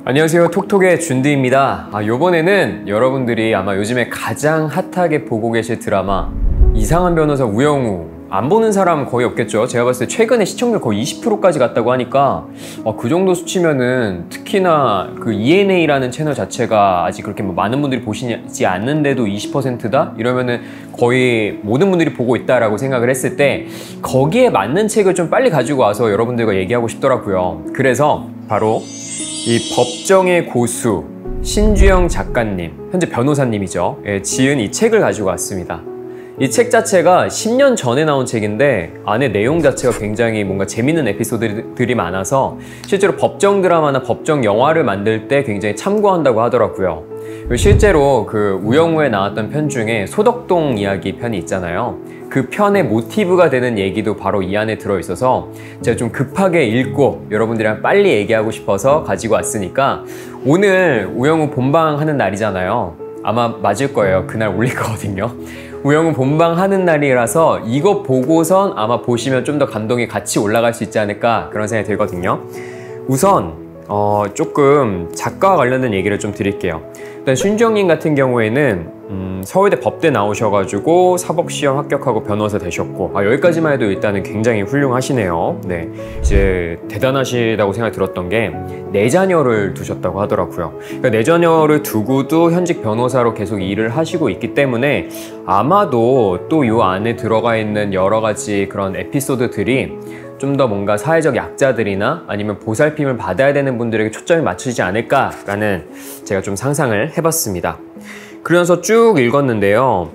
안녕하세요, 톡톡의 준디입니다. 요번에는 여러분들이 아마 요즘에 가장 핫하게 보고 계실 드라마 이상한 변호사 우영우, 안 보는 사람 거의 없겠죠. 제가 봤을 때 최근에 시청률 거의 20%까지 갔다고 하니까 그 정도 수치면은 특히나 그 ENA라는 채널 자체가 아직 그렇게 뭐 많은 분들이 보시지 않는데도 20%다? 이러면은 거의 모든 분들이 보고 있다라고 생각을 했을 때 거기에 맞는 책을 좀 빨리 가지고 와서 여러분들과 얘기하고 싶더라고요. 그래서 바로 이 법정의 고수 신주영 작가님, 현재 변호사님이죠. 지은 이 책을 가지고 왔습니다. 이 책 자체가 10년 전에 나온 책인데 안에 내용 자체가 굉장히 뭔가 재밌는 에피소드들이 많아서 실제로 법정 드라마나 법정 영화를 만들 때 굉장히 참고한다고 하더라고요. 실제로 그 우영우에 나왔던 편 중에 소덕동 이야기 편이 있잖아요. 그 편의 모티브가 되는 얘기도 바로 이 안에 들어있어서 제가 좀 급하게 읽고 여러분들이랑 빨리 얘기하고 싶어서 가지고 왔으니까 오늘 우영우 본방 하는 날이잖아요. 아마 맞을 거예요. 그날 올릴 거거든요. 우영우 본방 하는 날이라서 이거 보고선 아마 보시면 좀 더 감동이 같이 올라갈 수 있지 않을까 그런 생각이 들거든요. 우선 조금 작가와 관련된 얘기를 좀 드릴게요. 일단 신주영님 같은 경우에는 서울대 법대 나오셔가지고 사법시험 합격하고 변호사 되셨고 여기까지만 해도 일단은 굉장히 훌륭하시네요. 네, 이제 대단하시다고 생각이 들었던 게 4자녀를 두셨다고 하더라고요. 그러니까 4자녀를 두고도 현직 변호사로 계속 일을 하시고 있기 때문에 아마도 또 이 안에 들어가 있는 여러 가지 그런 에피소드들이 좀 더 뭔가 사회적 약자들이나 아니면 보살핌을 받아야 되는 분들에게 초점을 맞추지 않을까라는 제가 좀 상상을 해봤습니다. 그러면서 쭉 읽었는데요.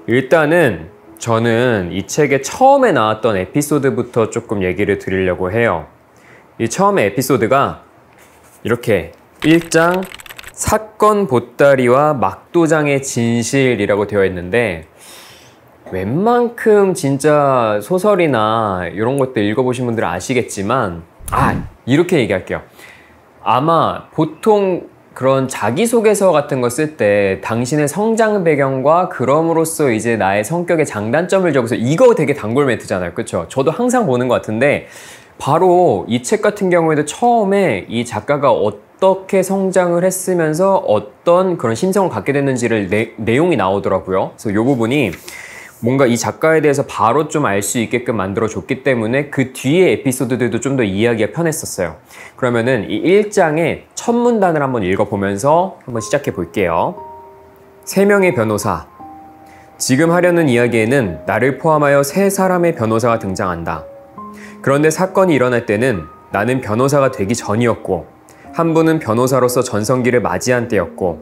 일단은 저는 이 책의 처음에 나왔던 에피소드부터 조금 얘기를 드리려고 해요. 이 처음에 에피소드가 이렇게 1장 사건 보따리와 막도장의 진실이라고 되어 있는데 웬만큼 진짜 소설이나 이런 것들 읽어보신 분들은 아시겠지만 이렇게 얘기할게요. 아마 보통 그런 자기소개서 같은 거 쓸 때 당신의 성장 배경과 그럼으로써 이제 나의 성격의 장단점을 적어서 이거 되게 단골 멘트잖아요. 그쵸? 저도 항상 보는 것 같은데 바로 이 책 같은 경우에도 처음에 이 작가가 어떻게 성장을 했으면서 어떤 그런 심성을 갖게 됐는지를 내용이 나오더라고요. 그래서 이 부분이 뭔가 이 작가에 대해서 바로 좀 알 수 있게끔 만들어줬기 때문에 그 뒤에 에피소드들도 좀 더 이해하기가 편했었어요. 그러면은 이 1장의 첫 문단을 한번 읽어보면서 한번 시작해 볼게요. 3명의 변호사. 지금 하려는 이야기에는 나를 포함하여 3사람의 변호사가 등장한다. 그런데 사건이 일어날 때는 나는 변호사가 되기 전이었고 한 분은 변호사로서 전성기를 맞이한 때였고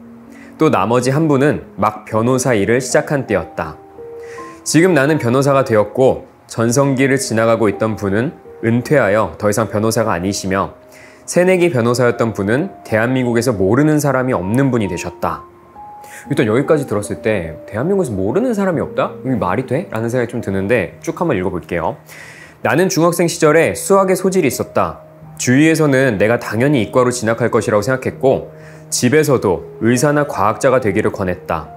또 나머지 한 분은 막 변호사 일을 시작한 때였다. 지금 나는 변호사가 되었고 전성기를 지나가고 있던 분은 은퇴하여 더 이상 변호사가 아니시며 새내기 변호사였던 분은 대한민국에서 모르는 사람이 없는 분이 되셨다. 일단 여기까지 들었을 때 대한민국에서 모르는 사람이 없다? 이게 말이 돼? 라는 생각이 좀 드는데 쭉 한번 읽어볼게요. 나는 중학생 시절에 수학에 소질이 있었다. 주위에서는 내가 당연히 이과로 진학할 것이라고 생각했고 집에서도 의사나 과학자가 되기를 권했다.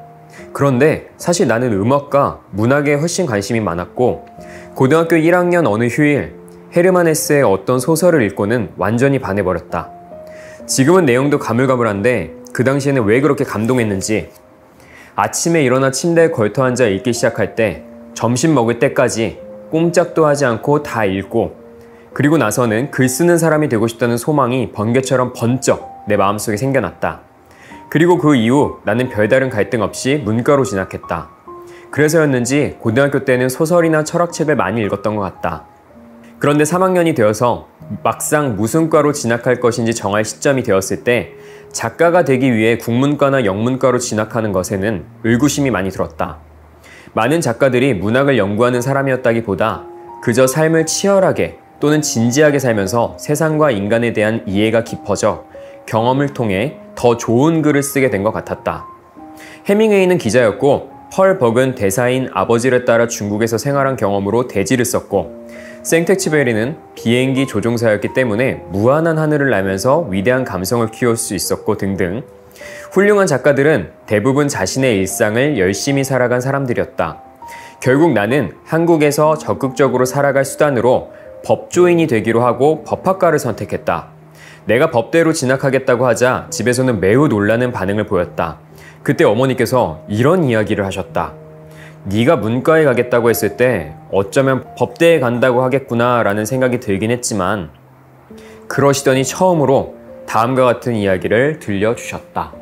그런데 사실 나는 음악과 문학에 훨씬 관심이 많았고 고등학교 1학년 어느 휴일 헤르만 헤세의 어떤 소설을 읽고는 완전히 반해버렸다. 지금은 내용도 가물가물한데 그 당시에는 왜 그렇게 감동했는지 아침에 일어나 침대에 걸터 앉아 읽기 시작할 때 점심 먹을 때까지 꼼짝도 하지 않고 다 읽고 그리고 나서는 글 쓰는 사람이 되고 싶다는 소망이 번개처럼 번쩍 내 마음속에 생겨났다. 그리고 그 이후 나는 별다른 갈등 없이 문과로 진학했다. 그래서였는지 고등학교 때는 소설이나 철학책을 많이 읽었던 것 같다. 그런데 3학년이 되어서 막상 무슨 과로 진학할 것인지 정할 시점이 되었을 때 작가가 되기 위해 국문과나 영문과로 진학하는 것에는 의구심이 많이 들었다. 많은 작가들이 문학을 연구하는 사람이었다기보다 그저 삶을 치열하게 또는 진지하게 살면서 세상과 인간에 대한 이해가 깊어져 경험을 통해 더 좋은 글을 쓰게 된 것 같았다. 해밍웨이는 기자였고 펄 벅은 대사인 아버지를 따라 중국에서 생활한 경험으로 대지를 썼고 생텍쥐베리는 비행기 조종사였기 때문에 무한한 하늘을 날면서 위대한 감성을 키울 수 있었고 등등. 훌륭한 작가들은 대부분 자신의 일상을 열심히 살아간 사람들이었다. 결국 나는 한국에서 적극적으로 살아갈 수단으로 법조인이 되기로 하고 법학과를 선택했다. 내가 법대로 진학하겠다고 하자 집에서는 매우 놀라는 반응을 보였다. 그때 어머니께서 이런 이야기를 하셨다. 네가 문과에 가겠다고 했을 때 어쩌면 법대에 간다고 하겠구나 라는 생각이 들긴 했지만 그러시더니 처음으로 다음과 같은 이야기를 들려주셨다.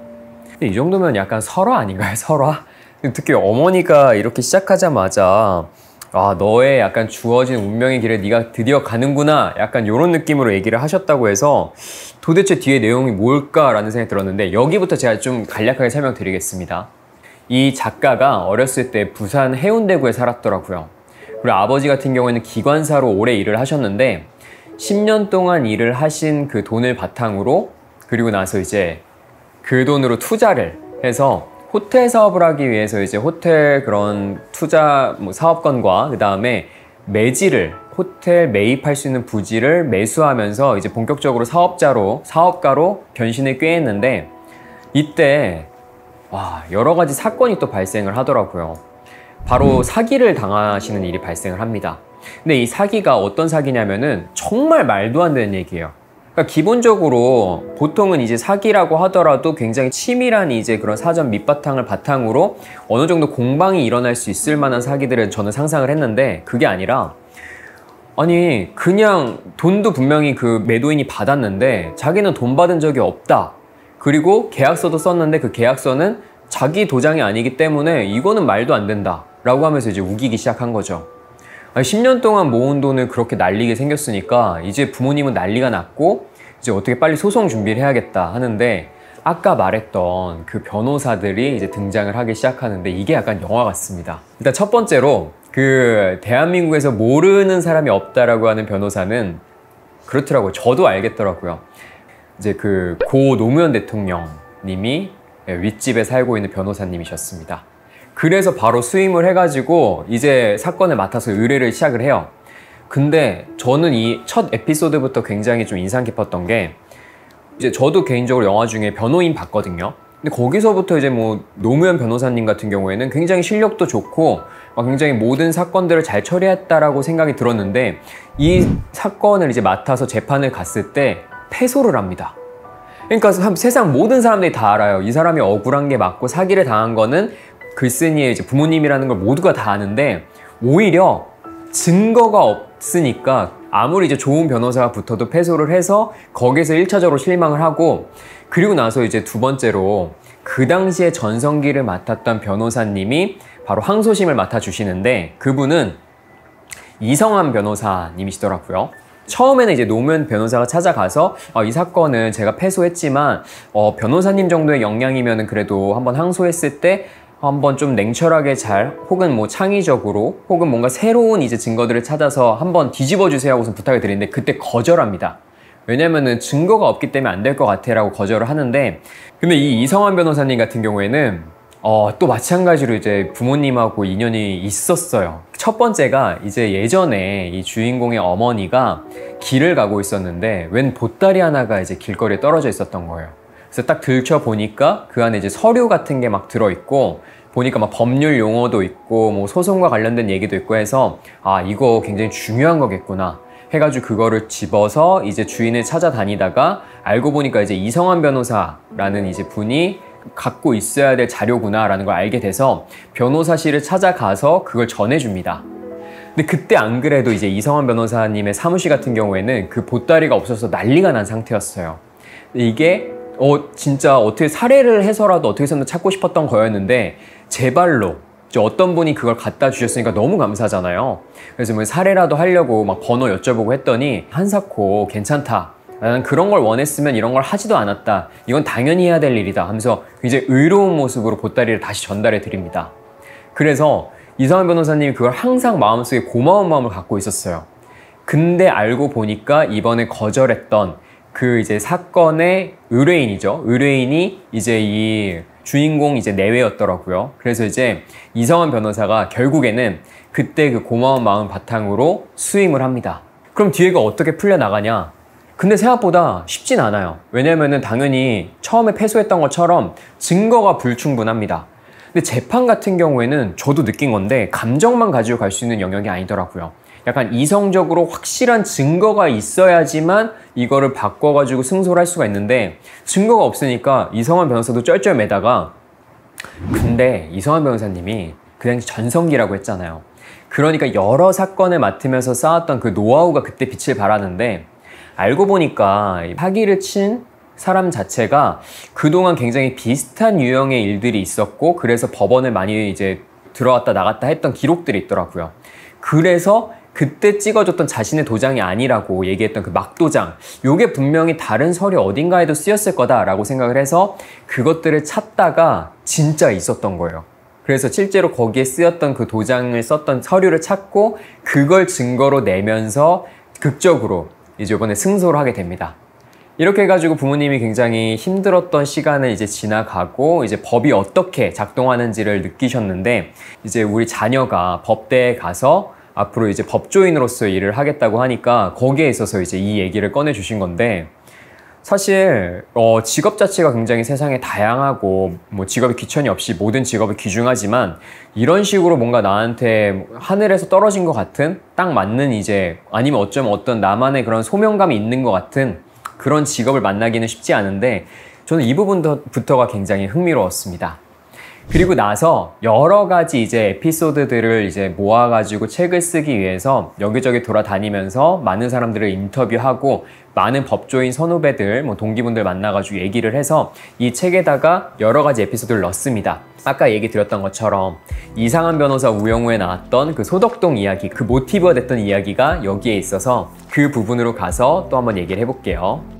이 정도면 약간 설화 아닌가요? 설화? 특히 어머니가 이렇게 시작하자마자 너의 약간 주어진 운명의 길에 네가 드디어 가는구나 약간 이런 느낌으로 얘기를 하셨다고 해서 도대체 뒤에 내용이 뭘까라는 생각이 들었는데 여기부터 제가 좀 간략하게 설명드리겠습니다. 이 작가가 어렸을 때 부산 해운대구에 살았더라고요. 그리고 아버지 같은 경우에는 기관사로 오래 일을 하셨는데 10년 동안 일을 하신 그 돈을 바탕으로 그리고 나서 이제 그 돈으로 투자를 해서 호텔 사업을 하기 위해서 이제 호텔 그런 투자 사업권과 그 다음에 매지를 호텔 매입할 수 있는 부지를 매수하면서 이제 본격적으로 사업가로 변신을 꾀했는데 이때 여러 가지 사건이 또 발생을 하더라고요. 바로 사기를 당하시는 일이 발생을 합니다. 근데 이 사기가 어떤 사기냐면은 정말 말도 안 되는 얘기예요. 그러니까 기본적으로 보통은 이제 사기라고 하더라도 굉장히 치밀한 이제 그런 사전 밑바탕을 바탕으로 어느 정도 공방이 일어날 수 있을 만한 사기들을 저는 상상을 했는데 그게 아니라 아니 그냥 돈도 분명히 그 매도인이 받았는데 자기는 돈 받은 적이 없다. 그리고 계약서도 썼는데 그 계약서는 자기 도장이 아니기 때문에 이거는 말도 안 된다 라고 하면서 이제 우기기 시작한 거죠. 10년 동안 모은 돈을 그렇게 날리게 생겼으니까 이제 부모님은 난리가 났고 이제 어떻게 빨리 소송 준비를 해야겠다 하는데 아까 말했던 그 변호사들이 이제 등장을 하기 시작하는데 이게 약간 영화 같습니다. 일단 첫 번째로 그 대한민국에서 모르는 사람이 없다라고 하는 변호사는 그렇더라고요. 저도 알겠더라고요. 이제 그 고 노무현 대통령님이 윗집에 살고 있는 변호사님이셨습니다. 그래서 바로 수임을 해가지고 이제 사건을 맡아서 의뢰를 시작을 해요. 근데 저는 이 첫 에피소드부터 굉장히 좀 인상 깊었던 게 이제 저도 개인적으로 영화 중에 변호인 봤거든요. 근데 거기서부터 이제 뭐 노무현 변호사님 같은 경우에는 굉장히 실력도 좋고 굉장히 모든 사건들을 잘 처리했다라고 생각이 들었는데 이 사건을 이제 맡아서 재판을 갔을 때 패소를 합니다. 그러니까 세상 모든 사람들이 다 알아요. 이 사람이 억울한 게 맞고 사기를 당한 거는 글쓴이의 이제 부모님이라는 걸 모두가 다 아는데 오히려 증거가 없으니까 아무리 이제 좋은 변호사가 붙어도 패소를 해서 거기서 1차적으로 실망을 하고 그리고 나서 이제 두 번째로 그 당시에 전성기를 맡았던 변호사님이 바로 항소심을 맡아주시는데 그분은 이성환 변호사님이시더라고요. 처음에는 이제 노무현 변호사가 찾아가서 이 사건은 제가 패소했지만 변호사님 정도의 역량이면 그래도 한번 항소했을 때 한번 좀 냉철하게 혹은 뭐 창의적으로 혹은 뭔가 새로운 이제 증거들을 찾아서 한번 뒤집어 주세요 하고서 부탁을 드리는데 그때 거절합니다. 왜냐면은 증거가 없기 때문에 안 될 것 같아 라고 거절을 하는데 근데 이 이성환 변호사님 같은 경우에는 또 마찬가지로 이제 부모님하고 인연이 있었어요. 첫 번째가 이제 예전에 이 주인공의 어머니가 길을 가고 있었는데 웬 보따리 하나가 이제 길거리에 떨어져 있었던 거예요. 그래서 딱 들춰보니까 그 안에 이제 서류 같은 게 막 들어있고 보니까 막 법률 용어도 있고 뭐 소송과 관련된 얘기도 있고 해서 이거 굉장히 중요한 거겠구나 해가지고 그거를 집어서 이제 주인을 찾아다니다가 알고 보니까 이제 이성환 변호사라는 이제 분이 갖고 있어야 될 자료구나 라는 걸 알게 돼서 변호사실을 찾아가서 그걸 전해줍니다. 근데 그때 안 그래도 이제 이성환 변호사님의 사무실 같은 경우에는 그 보따리가 없어서 난리가 난 상태였어요. 이게 진짜 어떻게 살해를 해서라도 어떻게 해서든 찾고 싶었던 거였는데 제발로 어떤 분이 그걸 갖다 주셨으니까 너무 감사하잖아요. 그래서 뭐 살해라도 하려고 막 번호 여쭤보고 했더니 한사코 괜찮다. 나는 그런 걸 원했으면 이런 걸 하지도 않았다. 이건 당연히 해야 될 일이다 하면서 굉장히 의로운 모습으로 보따리를 다시 전달해 드립니다. 그래서 이성환 변호사님이 그걸 항상 마음속에 고마운 마음을 갖고 있었어요. 근데 알고 보니까 이번에 거절했던 그 이제 사건의 의뢰인이죠. 의뢰인이 이제 이 주인공 이제 내외였더라고요. 그래서 이제 이성환 변호사가 결국에는 그때 그 고마운 마음 바탕으로 수임을 합니다. 그럼 뒤에가 어떻게 풀려나가냐? 근데 생각보다 쉽진 않아요. 왜냐면은 당연히 처음에 패소했던 것처럼 증거가 불충분합니다. 근데 재판 같은 경우에는 저도 느낀 건데 감정만 가지고 갈 수 있는 영역이 아니더라고요. 약간 이성적으로 확실한 증거가 있어야지만 이거를 바꿔가지고 승소를 할 수가 있는데 증거가 없으니까 이성환 변호사도 쩔쩔매다가 근데 이성환 변호사님이 그 당시 전성기라고 했잖아요. 그러니까 여러 사건을 맡으면서 쌓았던 그 노하우가 그때 빛을 발하는데 알고 보니까 사기를 친 사람 자체가 그동안 굉장히 비슷한 유형의 일들이 있었고 그래서 법원을 많이 이제 들어왔다 나갔다 했던 기록들이 있더라고요. 그래서 그때 찍어줬던 자신의 도장이 아니라고 얘기했던 그 막도장, 요게 분명히 다른 서류 어딘가에도 쓰였을 거다라고 생각을 해서 그것들을 찾다가 진짜 있었던 거예요. 그래서 실제로 거기에 쓰였던 그 도장을 썼던 서류를 찾고 그걸 증거로 내면서 극적으로 이제 이번에 승소를 하게 됩니다. 이렇게 해가지고 부모님이 굉장히 힘들었던 시간을 이제 지나가고 이제 법이 어떻게 작동하는지를 느끼셨는데 이제 우리 자녀가 법대에 가서 앞으로 이제 법조인으로서 일을 하겠다고 하니까 거기에 있어서 이제 이 얘기를 꺼내 주신 건데 사실 직업 자체가 굉장히 세상에 다양하고 뭐 직업의 귀천이 없이 모든 직업을 귀중하지만 이런 식으로 뭔가 나한테 하늘에서 떨어진 것 같은 딱 맞는 이제 아니면 어쩌면 어떤 나만의 그런 소명감이 있는 것 같은 그런 직업을 만나기는 쉽지 않은데 저는 이 부분부터가 굉장히 흥미로웠습니다. 그리고 나서 여러 가지 이제 에피소드들을 이제 모아가지고 책을 쓰기 위해서 여기저기 돌아다니면서 많은 사람들을 인터뷰하고 많은 법조인 선후배들, 뭐 동기분들 만나가지고 얘기를 해서 이 책에다가 여러 가지 에피소드를 넣습니다. 아까 얘기 드렸던 것처럼 이상한 변호사 우영우에 나왔던 그 소덕동 이야기, 그 모티브가 됐던 이야기가 여기에 있어서 그 부분으로 가서 또 한번 얘기를 해볼게요.